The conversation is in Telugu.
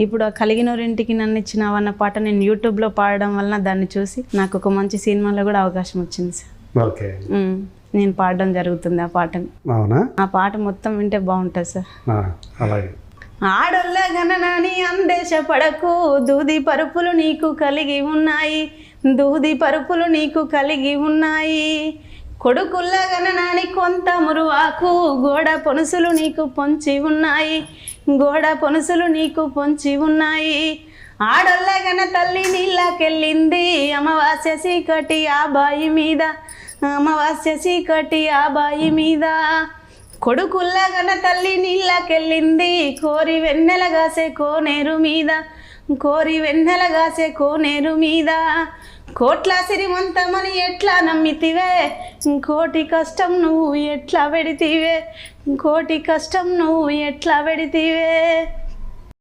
ఇప్పుడు ఆ కలిగినోరింటికి నన్ను ఇచ్చినావన్న పాట నేను యూట్యూబ్లో పాడడం వలన దాన్ని చూసి నాకు ఒక మంచి సినిమాలో కూడా అవకాశం వచ్చింది సార్. ఓకే, నేను పాడడం జరుగుతుంది ఆ పాటని. అవునా? ఆ పాట మొత్తం వింటే బాగుంటుంది సార్. అలాగే. ఆడొల్ల గణనాని అందేశ పడకు, దూది పరుపులు నీకు కలిగి ఉన్నాయి, దూది పరుపులు నీకు కలిగి ఉన్నాయి. కొడుకుల్ల గణనాని కొంత మురువాకు, గోడ పొనుసులు నీకు పొంచి ఉన్నాయి, గోడ పొనుసులు నీకు పొంచి ఉన్నాయి. ఆడొల్ల గణ తల్లి నీళ్ళకెళ్ళింది, అమావాస్య చీకటి ఆ బాయి మీద, అమావాస్య చీకటి ఆ బాయి మీద. కొడుకుల్ల గణ తల్లి నీళ్ళకెళ్ళింది, కోరి వెన్నెలగాసే కోనేరు మీద, కోరి వెన్నెలగాసే కోనేరు మీద. కోట్ల సిరిమంతమని ఎట్లా నమ్మితివే, కోటి కష్టం నువ్వు ఎట్లా పెడితివే, కోటి కష్టం నువ్వు ఎట్లా పెడితివే.